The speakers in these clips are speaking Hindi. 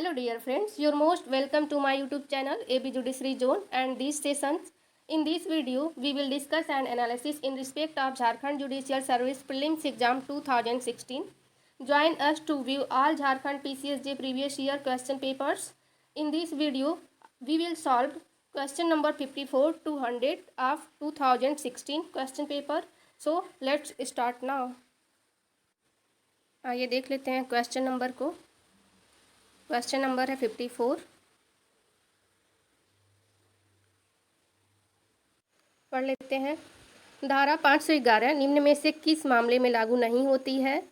Hello dear friends, you're most welcome to my YouTube channel AB Judiciary Zone and these sessions. In this video, we will discuss an analysis in respect of Jharkhand Judicial Service Prelims Exam 2016. Join us to view all Jharkhand PCSJ previous year question papers. In this video, we will solve question number 54 to 100 of 2016 question paper. So let's start now. आइए देख लेते हैं क्वेश्चन नंबर को। क्वेश्चन नंबर है 54। पढ़ लेते हैं। धारा 511 निम्न में से किस मामले में लागू नहीं होती है?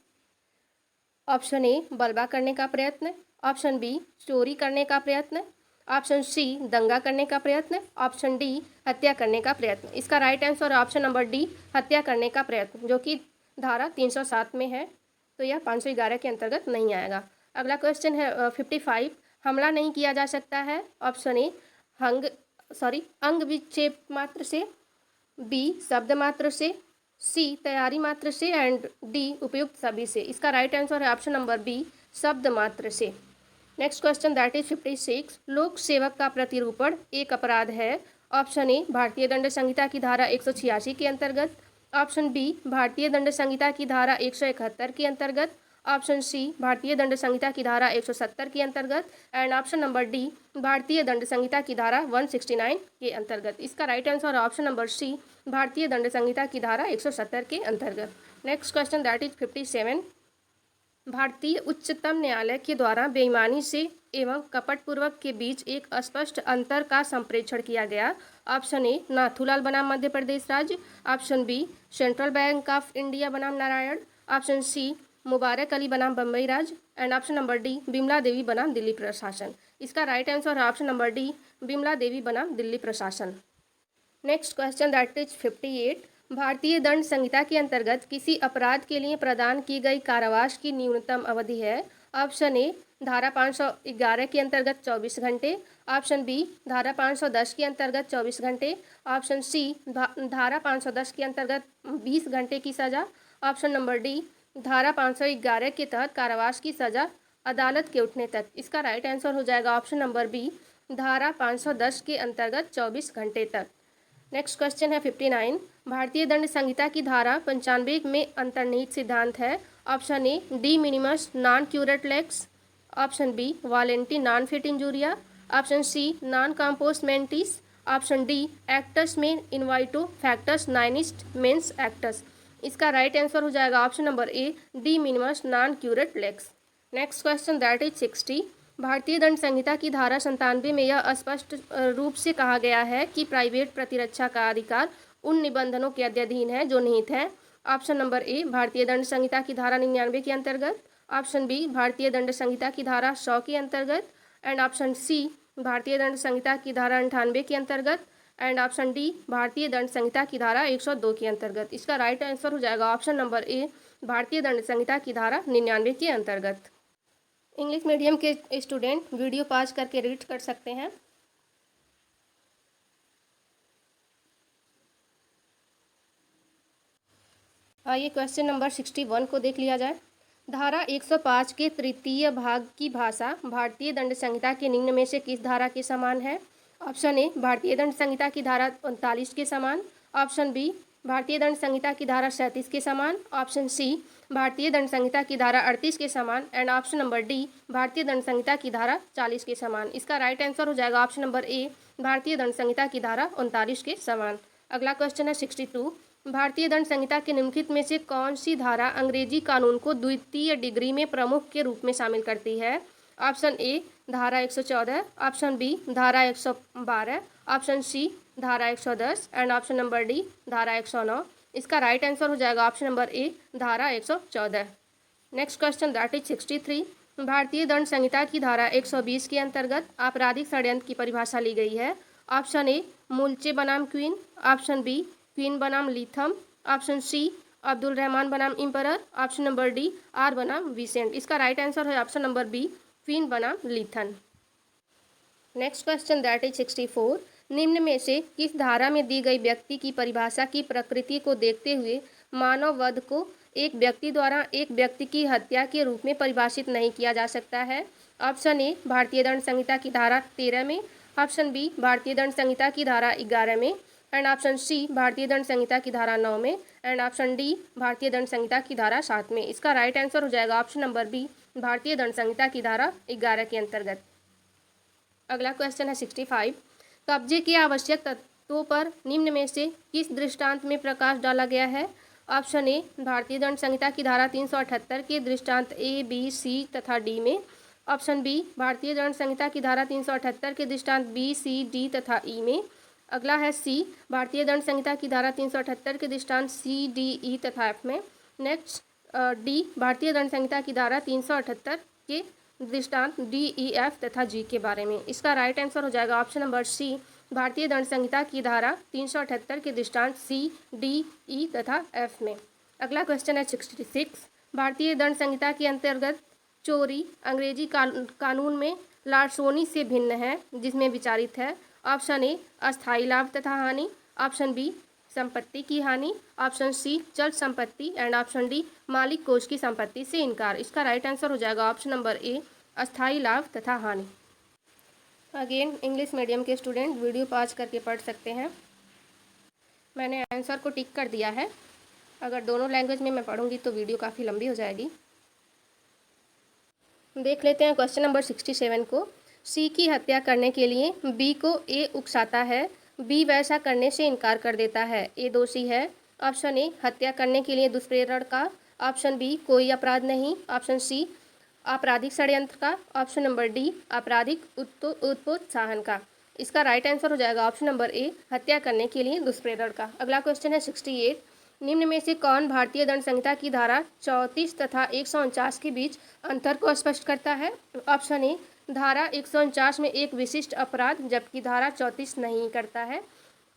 ऑप्शन ए बलवा करने का प्रयत्न, ऑप्शन बी चोरी करने का प्रयत्न, ऑप्शन सी दंगा करने का प्रयत्न, ऑप्शन डी हत्या करने का प्रयत्न। इसका right answer option number D हत्या करने का प्रयत्न, जो कि धारा 307 में है, तो यह 511 के अंतर्गत नहीं आएगा। अगला क्वेश्चन है 55। हमला नहीं किया जा सकता है। ऑप्शन ए अंग विक्षेप मात्र से, बी शब्द मात्र से, सी तैयारी मात्र से एंड डी उपयुक्त सभी से। इसका राइट आंसर है ऑप्शन नंबर बी शब्द मात्र से। Next question that is 56। लोक सेवक का प्रतिरूपण एक अपराध है। ऑप्शन ए भारतीय दंड संहिता की धारा 186 के अंतर्गत, ऑप्शन बी भारतीय दंड संहिता की धारा 171 के अंतर्गत, ऑप्शन सी भारतीय दंड संहिता की धारा 170 के अंतर्गत एंड ऑप्शन नंबर डी भारतीय दंड संहिता की धारा 169 के अंतर्गत। इसका right answer option number C भारतीय दंड संहिता की धारा 170 के अंतर्गत। Next question that is 57। भारतीय उच्चतम न्यायालय के द्वारा बेईमानी से एवं कपटपूर्वक के बीच एक अस्पष्ट अंतर का संप्रेक्षण किया गया। ऑप्शन ए नाथूलाल बनाम मध्य प्रदेश राज्य, option B Central Bank of India बनाम नारायण, ऑप्शन सी मुबारक अली बनाम बम्बई राज्य and option number D Bimla Devi बनाम दिल्ली प्रशासन। इसका राइट आंसर है option number D Bimla Devi बनाम दिल्ली प्रशासन। Next question that is 58। भारतीय दंड संहिता के अंतर्गत किसी अपराध के लिए प्रदान की गई कारावास की न्यूनतम अवधि है। ऑप्शन ए धारा 511 के अंतर्गत 24 घंटे, ऑप्शन बी धारा 510 के अंतर्गत 24 घंटे, ऑप्शन सी धारा 510 के अंतर्गत 20 घंटे की सज़ा, ऑप्शन नंबर डी धारा 511 के तहत कारावास की सज़ा अदालत के उठने तक। इसका राइट आंसर हो जाएगा ऑप्शन नंबर बी धारा 510 के अंतर्गत 24 घंटे तक। नेक्स्ट क्वेश्चन है 59। भारतीय दंड संहिता की धारा 95 में अंतर्निहित सिद्धांत है। Option A de minimis non curat lex, option B volenti non fit injuria, option C non compos mentis, option D actus me invito factus non est mens actus. इसका राइट आंसर हो जाएगा option number A de minimis non curat lex. Next question that is 60। भारतीय दंड संहिता की धारा 97 में यह स्पष्ट रूप से कहा गया है कि प्राइवेट प्रतिरक्षा का अधिकार उन निबंधनों के अधीन है जो निहित है। ऑप्शन नंबर ए भारतीय दंड संहिता की धारा 99 के अंतर्गत, ऑप्शन बी भारतीय दंड संहिता की धारा 100 के अंतर्गत एंड ऑप्शन सी भारतीय दंड संहिता की धारा 98 के अंतर्गत एंड ऑप्शन डी भारतीय दंड संहिता की धारा 102 के अंतर्गत। इसका राइट आंसर हो जाएगा ऑप्शन नंबर ए भारतीय दंड संहिता की धारा 99 के अंतर्गत। इंग्लिश मीडियम के स्टूडेंट वीडियो पॉज करके रीड कर सकते हैं। आइए क्वेश्चन नंबर 61 को देख लिया जाए। धारा 105 के तृतीय भाग की भाषा भारतीय दंड संहिता के निम्न में से किस धारा के समान है? ऑप्शन ए भारतीय दंड संहिता की धारा 39 के समान, ऑप्शन बी भारतीय दंड संहिता की धारा 37 के समान, ऑप्शन सी भारतीय दंड संहिता की धारा 38 के समान एंड ऑप्शन नंबर डी भारतीय दंड संहिता की धारा 40 के समान। इसका राइट आंसर हो जाएगा ऑप्शन नंबर ए भारतीय दंड संहिता की धारा 39 के समान। अगला क्वेश्चन है 62। भारतीय दंड संहिता के निम्नलिखित में से कौन सी धारा अंग्रेजी कानून को द्वितीय डिग्री में प्रमुख के रूप में शामिल करती है? ऑप्शन ए धारा 114, ऑप्शन बी धारा 112, ऑप्शन सी धारा 110 एंड ऑप्शन नंबर डी धारा 109। इसका राइट आंसर हो जाएगा ऑप्शन नंबर ए धारा 114। Next question that is 63। भारतीय दंड संहिता की धारा 120 के अंतर्गत आपराधिक षड्यंत्र की परिभाषा ली गई है। ऑप्शन ए मुल्चे बनाम क्वीन, ऑप्शन बी क्वीन बनाम Leatham, option C Abdul Rahman बनाम Emperor, option number D R बनाम विसेंट। इसका राइट आंसर है ऑप्शन नंबर बी क्वीन बनाम Leatham. Next question that is 64। निम्न में से किस धारा में दी गई व्यक्ति की परिभाषा की प्रकृति को देखते हुए मानव वध को एक व्यक्ति द्वारा एक व्यक्ति की हत्या के रूप में परिभाषित नहीं किया जा सकता है? ऑप्शन ए भारतीय दंड संहिता की धारा 13 में, ऑप्शन बी भारतीय दंड संहिता की धारा 11 में, एंड ऑप्शन सी भारतीय दंड संहिता की धारा 9 में, एंड ऑप्शन डी भारतीय दंड संहिता की धारा 7 में। इसका राइट आंसर हो जाएगा ऑप्शन नंबर बी भारतीय दंड संहिता की धारा 11 के अंतर्गत। अगला क्वेश्चन है 65। कब्जे के आवश्यक तत्वों पर निम्न में से किस दृष्टांत में प्रकाश डाला गया है? ऑप्शन ए भारतीय दंड संहिता की धारा 378 के दृष्टांत ए, बी, सी तथा डी में, ऑप्शन बी भारतीय दंड संहिता की धारा 378 के दृष्टांत बी, सी, डी तथा ई में। अगला है सी भारतीय दंड संहिता की धारा 378 के दृष्टांत सी, डी, ई तथा एफ में। नेक्स्ट डी भारतीय दंड संहिता की धारा 378 के दृष्टांत डी, ई, एफ तथा जी के बारे में। इसका राइट आंसर हो जाएगा ऑप्शन नंबर सी भारतीय दंड संहिता की धारा 378 के दृष्टांत सी, डी, ई तथा एफ में। अगला क्वेश्चन है 66। भारतीय दंड संहिता के अंतर्गत चोरी अंग्रेजी कानून में लार्सोनी से भिन्न है, जिसमें विचारित है। ऑप्शन ए अस्थायी लाभ तथा हानि, ऑप्शन बी संपत्ति की हानि, ऑप्शन सी चल संपत्ति, एंड ऑप्शन डी मालिक कोष की संपत्ति से इनकार। इसका राइट आंसर हो जाएगा ऑप्शन नंबर ए अस्थायी लाभ तथा हानि। अगेन इंग्लिश मीडियम के स्टूडेंट वीडियो पॉज करके पढ़ सकते हैं। मैंने आंसर को टिक कर दिया है। अगर दोनों लैंग्वेज में मैं पढ़ूंगी तो वीडियो काफ़ी लंबी हो जाएगी। देख लेते हैं क्वेश्चन नंबर 67 को। सी की हत्या करने के लिए बी को ए उकसाता है, बी वैसा करने से इनकार कर देता है, ए दोषी है। ऑप्शन ए हत्या करने के लिए दुष्प्रेरण का, ऑप्शन बी कोई अपराध नहीं, ऑप्शन सी आपराधिक षड्यंत्र का, ऑप्शन नंबर डी आपराधिक उत्प्रोत्साहन का। इसका राइट आंसर हो जाएगा ऑप्शन नंबर ए हत्या करने के लिए दुष्प्रेरण का। अगला क्वेश्चन है 68। निम्न में से कौन भारतीय दंड संहिता की धारा 34 तथा 149 के बीच अंतर को स्पष्ट करता है? ऑप्शन ए धारा 149 में एक विशिष्ट अपराध जबकि धारा 34 नहीं करता है,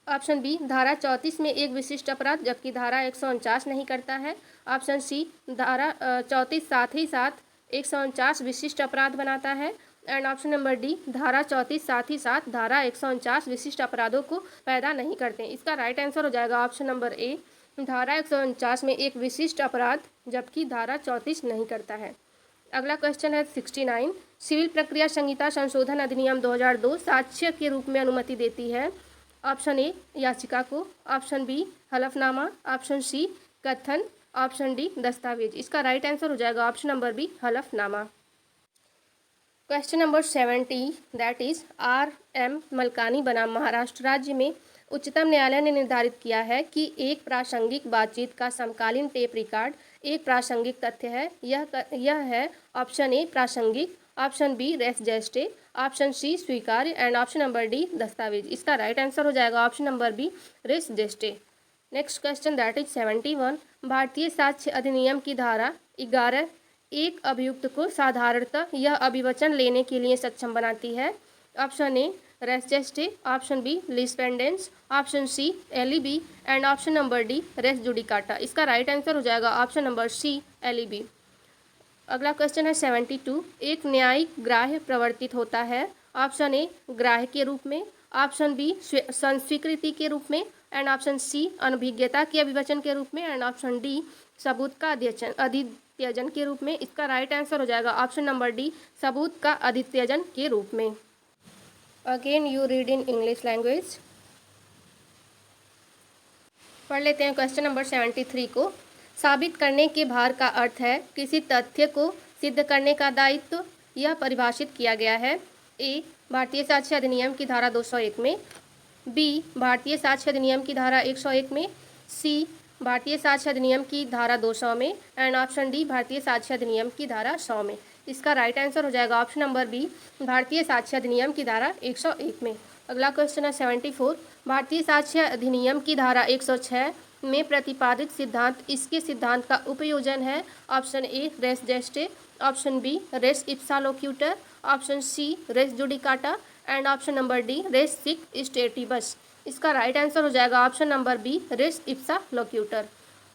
ऑप्शन बी धारा 34 में एक विशिष्ट अपराध जबकि धारा 149 नहीं करता है, ऑप्शन सी धारा 34 साथ ही साथ 149 विशिष्ट अपराध बनाता है, एंड ऑप्शन नंबर डी धारा 34 साथ ही साथ धारा 149 विशिष्ट अपराधों को पैदा नहीं करते। इसका राइट आंसर हो जाएगा ऑप्शन नंबर ए धारा 149 में एक विशिष्ट अपराध जबकि धारा 34 नहीं करता है। अगला क्वेश्चन है 69। सिविल प्रक्रिया संहिता संशोधन अधिनियम 2002 साक्ष्य के रूप में अनुमति देती है। ऑप्शन ए याचिका को, ऑप्शन बी हलफनामा, ऑप्शन सी कथन, ऑप्शन डी दस्तावेज। इसका राइट आंसर हो जाएगा ऑप्शन नंबर बी हलफनामा। Question number 70 that is R.M. Malkani बनाम महाराष्ट्र राज्य में उच्चतम न्यायालय ने निर्धारित किया है कि एक प्रासंगिक बातचीत का समकालीन टेप रिकॉर्ड एक प्रासंगिक तथ्य है। यह है ऑप्शन ए प्रासंगिक, option B res gestae, option C स्वीकार्य, एंड ऑप्शन नंबर डी दस्तावेज। इसका राइट आंसर हो जाएगा option number B res gestae. Next question that is 71। भारतीय साक्ष्य अधिनियम की धारा 11 एक अभियुक्त को साधारणतः यह अभिवचन लेने के लिए सक्षम बनाती है। Option A res gestae, option B lis pendens, option C alibi, and option number D res judicata. इसका राइट आंसर हो जाएगा ऑप्शन नंबर सी एलिबी। अगला क्वेश्चन है 72। एक न्यायिक ग्राह्य प्रवर्तित होता है। ऑप्शन ए ग्राह्य के रूप में, ऑप्शन बी संस्वीकृति के रूप में, एंड ऑप्शन सी अनभिज्ञता के अभिवचन के रूप में, एंड ऑप्शन डी सबूत का अधित्यजन के रूप में। इसका राइट आंसर हो जाएगा ऑप्शन नंबर डी सबूत का अधित्यजन के रूप में। Again you read in English language. पढ़ लेते हैं क्वेश्चन नंबर 73 को। साबित करने के भार का अर्थ है किसी तथ्य को सिद्ध करने का दायित्व। यह परिभाषित किया गया है ए भारतीय साक्ष्य अधिनियम की धारा 201 में, बी भारतीय साक्ष्य अधिनियम की धारा 101 में, सी भारतीय साक्ष्य अधिनियम की धारा 200 में, एंड ऑप्शन डी भारतीय साक्ष्य अधिनियम की धारा 100 में। इसका राइट आंसर हो जाएगा ऑप्शन नंबर बी भारतीय साक्ष्य अधिनियम की धारा 101 में। अगला क्वेश्चन है 74। भारतीय साक्ष्य अधिनियम की धारा 106 में प्रतिपादित सिद्धांत इसके सिद्धांत का उपयोजन है। Option A res gestae, option B res ipsa loquitur, option C res judicata, and option number D res sic stantibus. इसका राइट आंसर हो जाएगा option number B res ipsa loquitur.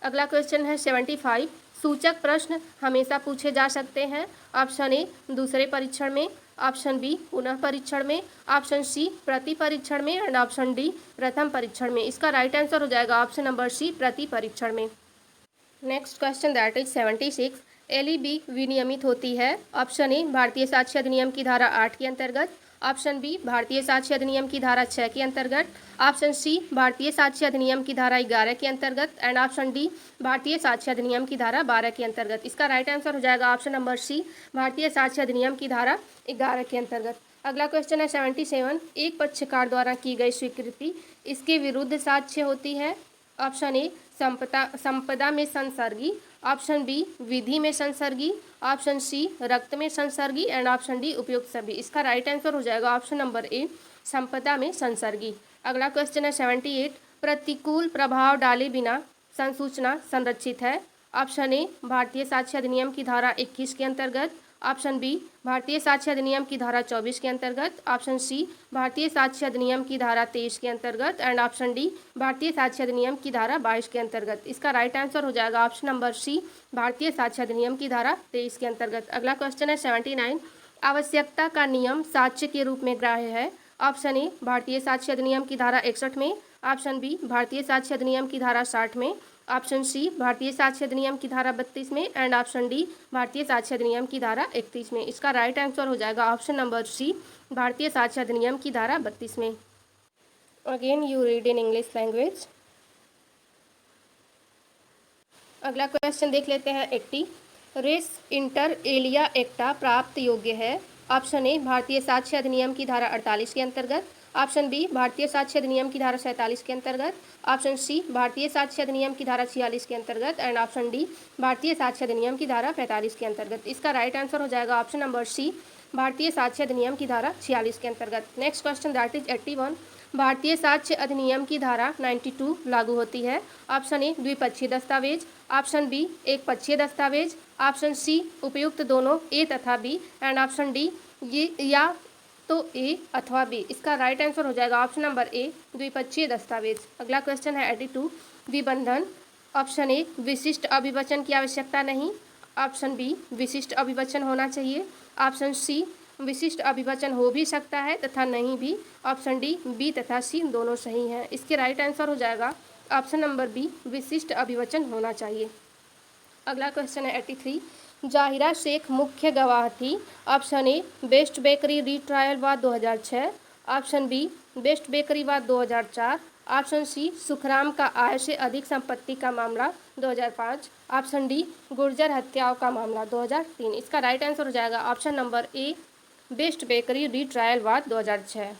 अगला क्वेश्चन है 75। सूचक प्रश्न हमेशा पूछे जा सकते हैं। ऑप्शन ए दूसरे परीक्षण में, ऑप्शन बी पुनः परीक्षण में, ऑप्शन सी प्रति परीक्षण में, एंड ऑप्शन डी प्रथम परीक्षण में। इसका राइट आंसर हो जाएगा ऑप्शन नंबर सी प्रति परीक्षण में। Next question that is 76। LEB विनियमित होती है? ऑप्शन ए भारतीय साक्ष्य अधिनियम की धारा 8 के अंतर्गत, ऑप्शन बी भारतीय साक्ष्य अधिनियम की धारा 6 के अंतर्गत, ऑप्शन सी भारतीय साक्ष्य अधिनियम की धारा 11 के अंतर्गत एंड ऑप्शन डी भारतीय साक्ष्य अधिनियम की धारा 12 के अंतर्गत। इसका राइट आंसर हो जाएगा ऑप्शन नंबर सी भारतीय साक्ष्य अधिनियम की धारा 11 के अंतर्गत। अगला क्वेश्चन है 77, एक पक्षकार द्वारा की गई स्वीकृति इसके विरुद्ध साक्ष्य होती है? ऑप्शन ए संपदा में संसर्गी, ऑप्शन बी विधि में संसर्गी, ऑप्शन सी रक्त में संसर्गी एंड ऑप्शन डी उपयुक्त सभी। इसका राइट आंसर हो जाएगा ऑप्शन नंबर ए संपदा में संसर्गी। अगला क्वेश्चन है 78, प्रतिकूल प्रभाव डाले बिना संसूचना संरक्षित है? ऑप्शन ए भारतीय साक्ष्य अधिनियम की धारा 21 के अंतर्गत, ऑप्शन बी भारतीय साक्ष्य अधिनियम की धारा 24 के अंतर्गत, ऑप्शन सी भारतीय साक्ष्य अधिनियम की धारा 23 के अंतर्गत एंड ऑप्शन डी भारतीय साक्ष्य अधिनियम की धारा 22 के अंतर्गत। इसका राइट आंसर हो जाएगा ऑप्शन नंबर सी भारतीय साक्ष्य अधिनियम की धारा 23 के अंतर्गत। अगला क्वेश्चन है 79, आवश्यकता का नियम साक्ष्य के रूप में ग्राह्य है? ऑप्शन ए भारतीय साक्ष्य अधिनियम की धारा 61 में, ऑप्शन बी भारतीय साक्ष्य अधिनियम की धारा 60 में, ऑप्शन सी भारतीय साक्ष्य अधिनियम की धारा 32 में एंड ऑप्शन डी भारतीय साक्ष्य अधिनियम की धारा 31 में। इसका राइट आंसर हो जाएगा ऑप्शन नंबर सी भारतीय साक्ष्य अधिनियम की धारा 32 में। Again you read in English language. अगला क्वेश्चन देख लेते हैं 80, रेस इंटर एलिया एक्टा प्राप्त योग्य है? ऑप्शन ए भारतीय साक्ष्य अधिनियम की धारा 48 के अंतर्गत, ऑप्शन बी भारतीय साक्ष्य अधिनियम की धारा 47 के अंतर्गत, ऑप्शन सी भारतीय साक्ष्य अधिनियम की धारा 46 के अंतर्गत एंड ऑप्शन डी भारतीय साक्ष्य अधिनियम की धारा 45 के अंतर्गत। इसका राइट आंसर हो जाएगा ऑप्शन नंबर सी भारतीय साक्ष्य अधिनियम की धारा 46 के अंतर्गत। नेक्स्ट क्वेश्चन दैट इज 81, भारतीय साक्ष्य अधिनियम की धारा 92 लागू होती है? ऑप्शन ए द्विपक्षीय दस्तावेज, ऑप्शन बी एक पक्षीय दस्तावेज, ऑप्शन सी उपयुक्त दोनों ए तथा बी एंड ऑप्शन डी ये या तो ए अथवा बी। इसका राइट आंसर हो जाएगा ऑप्शन नंबर ए द्विपक्षीय दस्तावेज। अगला क्वेश्चन है 82, विबंधन। ऑप्शन ए विशिष्ट अभिवचन की आवश्यकता नहीं, ऑप्शन बी विशिष्ट अभिवचन होना चाहिए, ऑप्शन सी विशिष्ट अभिवचन हो भी सकता है तथा नहीं भी, ऑप्शन डी बी तथा सी दोनों सही हैं। इसके राइट आंसर हो जाएगा ऑप्शन नंबर बी विशिष्ट अभिवचन होना चाहिए। अगला क्वेश्चन है 83, जाहिरा शेख मुख्य गवाह थी? Option A Best Bakery retrial वाद 2006, ऑप्शन बी बेस्ट बेकरी वाद 2004, ऑप्शन सी सुखराम का आय से अधिक संपत्ति का मामला 2005, ऑप्शन डी गुर्जर हत्याओं का मामला 2003। इसका राइट आंसर हो जाएगा option number A Best Bakery retrial वाद 2006।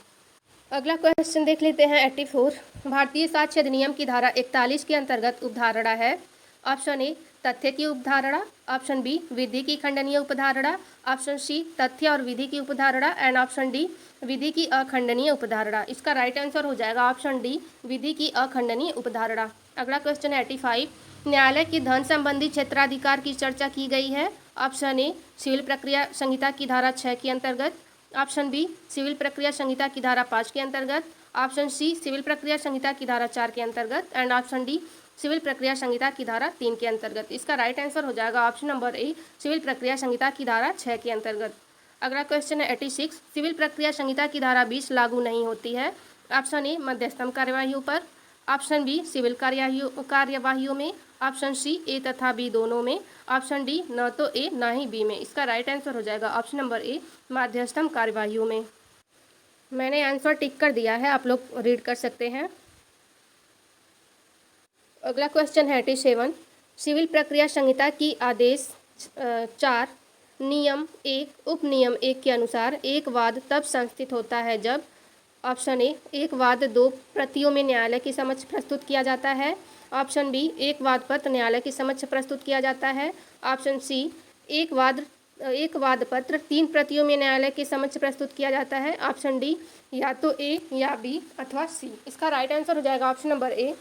अगला क्वेश्चन देख लेते हैं 84, भारतीय साक्ष्य अधिनियम की धारा 41 के अंतर्गत उपधारणा है? ऑप्शन ए तथ्य की उपधारणा, ऑप्शन बी विधि की खंडनीय उपधारणा, ऑप्शन सी तथ्य और विधि की उपधारणा एंड ऑप्शन डी विधि की अखंडनीय उपधारणा। इसका राइट आंसर हो जाएगा ऑप्शन डी विधि की अखंडनीय उपधारणा। अगला क्वेश्चन है 85, न्यायालय की धन संबंधी क्षेत्राधिकार की चर्चा की गई है? ऑप्शन ए सिविल प्रक्रिया संहिता की धारा 6 के अंतर्गत, ऑप्शन बी सिविल प्रक्रिया संहिता की धारा 5 के अंतर्गत, ऑप्शन सी सिविल प्रक्रिया संहिता की धारा 4 के अंतर्गत एंड ऑप्शन डी सिविल प्रक्रिया संहिता की धारा 3 के अंतर्गत। इसका राइट आंसर हो जाएगा ऑप्शन नंबर ए सिविल प्रक्रिया संहिता की धारा 6 के अंतर्गत। अगला क्वेश्चन है 86, सिविल प्रक्रिया संहिता की धारा 20 लागू नहीं होती है? ऑप्शन ए मध्यस्थम कार्यवाहियों पर, ऑप्शन बी सिविल कार्यवाहियों में, ऑप्शन सी ए तथा बी दोनों में, ऑप्शन डी न तो ए न ही बी में। इसका राइट आंसर हो जाएगा ऑप्शन नंबर ए मध्यस्थम कार्यवाहियों में। मैंने आंसर टिक कर दिया है, आप लोग रीड कर सकते हैं। अगला क्वेश्चन है 87, सिविल प्रक्रिया संहिता की आदेश 4 नियम 1 उपनियम 1 के अनुसार एक वाद तब संस्थित होता है जब, ऑप्शन ए एक वाद 2 प्रतियों में न्यायालय के समक्ष प्रस्तुत किया जाता है, ऑप्शन बी एक वाद पत्र न्यायालय के समक्ष प्रस्तुत किया जाता है, ऑप्शन सी एक वाद पत्र 3 प्रतियों में न्यायालय के समक्ष प्रस्तुत किया जाता है, ऑप्शन डी या तो ए या बी अथवा सी। इसका राइट आंसर हो जाएगा ऑप्शन नंबर ए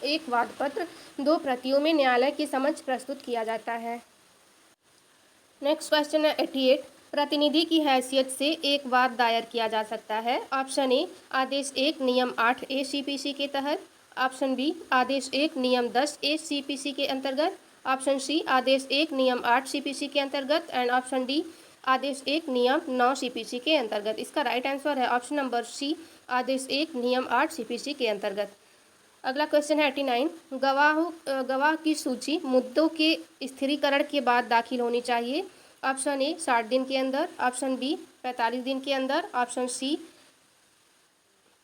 एक वाद पत्र 2 प्रतियों में न्यायालय के समक्ष प्रस्तुत किया जाता है। नेक्स्ट क्वेश्चन है 88, प्रतिनिधि की हैसियत से एक वाद दायर किया जा सकता है? ऑप्शन ए आदेश 1 नियम 8 ए CPC के तहत, ऑप्शन बी आदेश 1 नियम 10 ए CPC के अंतर्गत, ऑप्शन सी आदेश 1 नियम 8 CPC के अंतर्गत एंड ऑप्शन डी आदेश 1 नियम 9 CPC के अंतर्गत। इसका राइट आंसर है ऑप्शन नंबर सी आदेश 1 नियम 8 CPC के अंतर्गत। अगला क्वेश्चन है 89। गवाह की सूची मुद्दों के स्थिरीकरण के बाद दाखिल होनी चाहिए। ऑप्शन ए 60 दिन के अंदर, ऑप्शन बी 45 दिन के अंदर, ऑप्शन सी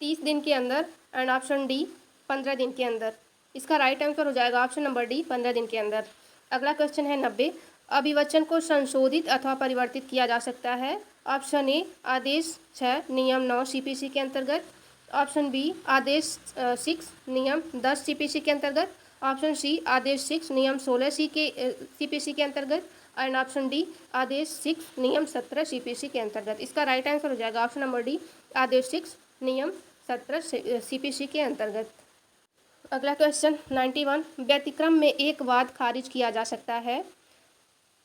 30 दिन के अंदर एंड ऑप्शन डी 15 दिन के अंदर। इसका राइट आंसर हो जाएगा ऑप्शन नंबर डी 15 दिन के अंदर। अगला क्वेश्चन है 90। अभिवचन को संशोधित अथवा परिवर्तित किया जा सकता है। ऑप्शन ए आदेश 6 नियम 9 सीपीसी के अंतर्गत, ऑप्शन बी आदेश 6 नियम 10 सीपीसी के अंतर्गत, ऑप्शन सी आदेश 6 नियम 16 सीपीसी के अंतर्गत एंड ऑप्शन डी आदेश 6 नियम 17 सीपीसी के अंतर्गत। इसका राइट आंसर हो जाएगा ऑप्शन नंबर डी आदेश 6 नियम 17 सीपीसी के अंतर्गत। अगला क्वेश्चन 91। व्यतिक्रम में एक वाद खारिज किया जा सकता है।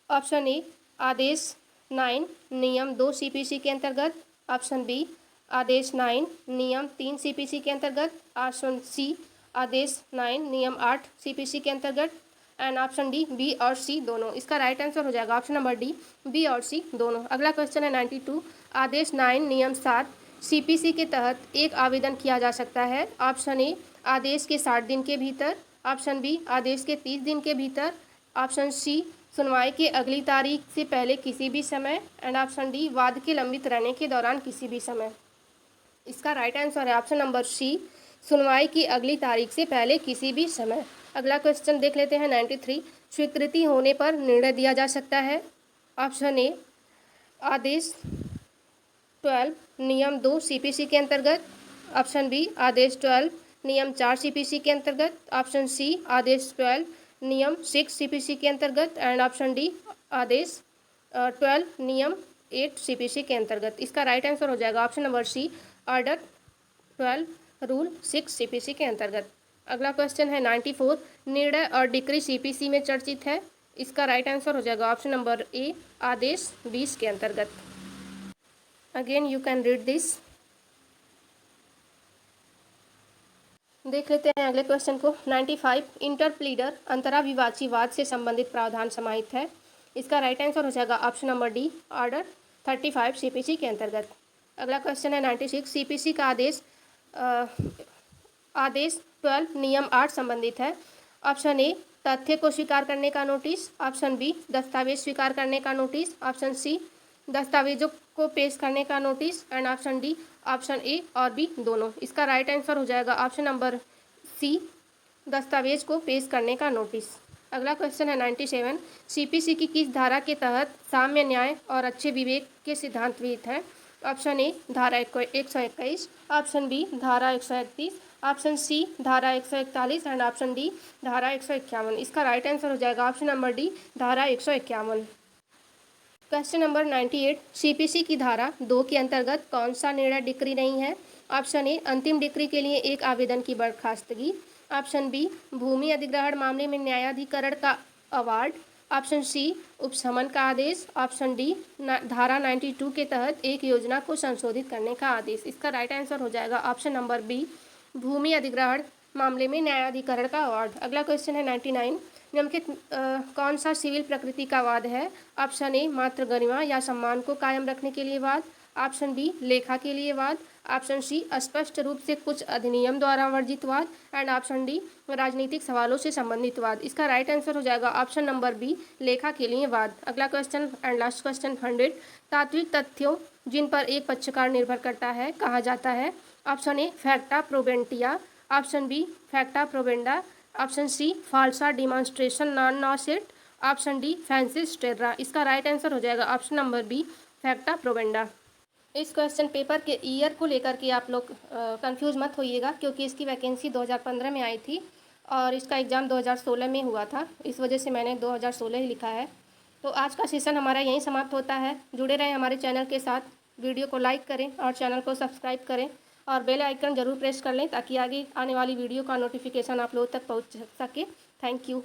ऑप्शन ए आदेश 9 नियम 2 सीपीसी के अंतर्गत, ऑप्शन बी आदेश 9 नियम 3 सीपीसी के अंतर्गत, ऑप्शन सी आदेश 9 नियम 8 सीपीसी के अंतर्गत एंड ऑप्शन डी बी और सी दोनों। इसका राइट आंसर हो जाएगा ऑप्शन नंबर डी बी और सी दोनों। अगला क्वेश्चन है 92। आदेश 9 नियम 7 सीपीसी के तहत एक आवेदन किया जा सकता है। ऑप्शन ए आदेश के 60 दिन के भीतर, ऑप्शन बी आदेश के 30 दिन के भीतर, ऑप्शन सी सुनवाई के अगली तारीख से पहले किसी भी समय एंड ऑप्शन डी वाद के लंबित रहने के दौरान किसी भी समय। इसका राइट आंसर है ऑप्शन नंबर सी सुनवाई की अगली तारीख से पहले किसी भी समय। अगला क्वेश्चन देख लेते हैं 93। स्वीकृति होने पर निर्णय दिया जा सकता है। ऑप्शन ए आदेश 12 नियम 2 सीपीसी के अंतर्गत, ऑप्शन बी आदेश 12 नियम 4 सीपीसी के अंतर्गत, ऑप्शन सी आदेश 12 नियम 6 सीपीसी के अंतर्गत एंड ऑप्शन डी आदेश 12 नियम 8 सीपीसी के अंतर्गत। इसका राइट आंसर हो जाएगा option number C order 12 rule 6 CPC के अंतर्गत। अगला क्वेश्चन है 94। निर्णय और डिक्री सीपीसी में चर्चित है। इसका राइट आंसर हो जाएगा ऑप्शन नंबर ए आदेश 20 के अंतर्गत। Again you can read this. देख लेते हैं अगले क्वेश्चन को 95। इंटरप्लीडर अंतराविवाची वाद से संबंधित प्रावधान समाहित है। इसका राइट आंसर हो जाएगा option number D order 35 CPC के अंतर्गत। अगला क्वेश्चन है 96। सीपीसी का आदेश 12 नियम 8 संबंधित है। ऑप्शन ए तथ्य को स्वीकार करने का नोटिस, ऑप्शन बी दस्तावेज स्वीकार करने का नोटिस, ऑप्शन सी दस्तावेजों को पेश करने का notice and option D option A और बी दोनों। इसका राइट आंसर हो जाएगा ऑप्शन नंबर सी दस्तावेज को पेश करने का नोटिस। अगला क्वेश्चन है 97। सीपीसी की किस धारा के तहत साम्य न्याय और अच्छे विवेक के सिद्धांत विहित हैं। ऑप्शन ए धारा 121, ऑप्शन बी धारा 131, ऑप्शन सी धारा 141 एंड ऑप्शन डी धारा 151। इसका राइट आंसर हो जाएगा ऑप्शन नंबर डी धारा 151। Question number 98। सीपीसी की धारा 2 के अंतर्गत कौन सा निर्णय डिक्री नहीं है। ऑप्शन ए अंतिम डिक्री के लिए एक आवेदन की बर्खास्तगी, ऑप्शन बी भूमि अधिग्रहण मामले में न्यायाधिकरण का अवार्ड, ऑप्शन सी उपशमन का आदेश, ऑप्शन डी धारा 92 के तहत एक योजना को संशोधित करने का आदेश। इसका राइट आंसर हो जाएगा ऑप्शन नंबर बी भूमि अधिग्रहण मामले में न्यायाधिकरण का अवार्ड। अगला क्वेश्चन है 99। निम्नलिखित कौन सा सिविल प्रकृति का वाद है। ऑप्शन ए मात्र गरिमा या सम्मान को कायम रखने के लिए वाद, ऑप्शन बी लेखा के लिए वाद, ऑप्शन सी स्पष्ट रूप से कुछ अधिनियम द्वारा वर्जित वाद एंड ऑप्शन डी राजनीतिक सवालों से संबंधित वाद। इसका राइट आंसर हो जाएगा ऑप्शन नंबर बी लेखा के लिए वाद। अगला क्वेश्चन एंड लास्ट क्वेश्चन 100। तात्विक तथ्यों जिन पर एक पक्षकार निर्भर करता है कहा जाता है। Option A facta probantia, option B facta probanda, option C falsa demonstratio non nocet, option D फैंसिस टेर्रा। इसका राइट आंसर हो जाएगा option number B facta probanda. इस क्वेश्चन पेपर के ईयर को लेकर के आप लोग कंफ्यूज मत होइएगा, क्योंकि इसकी वैकेंसी 2015 में आई थी और इसका एग्ज़ाम 2016 में हुआ था। इस वजह से मैंने 2016 ही लिखा है। तो आज का सेशन हमारा यहीं समाप्त होता है। जुड़े रहें हमारे चैनल के साथ, वीडियो को लाइक करें और चैनल को सब्सक्राइब करें और बेल आइकन ज़रूर प्रेस कर लें ताकि आगे आने वाली वीडियो का नोटिफिकेशन आप लोगों तक पहुँच सके। Thank you.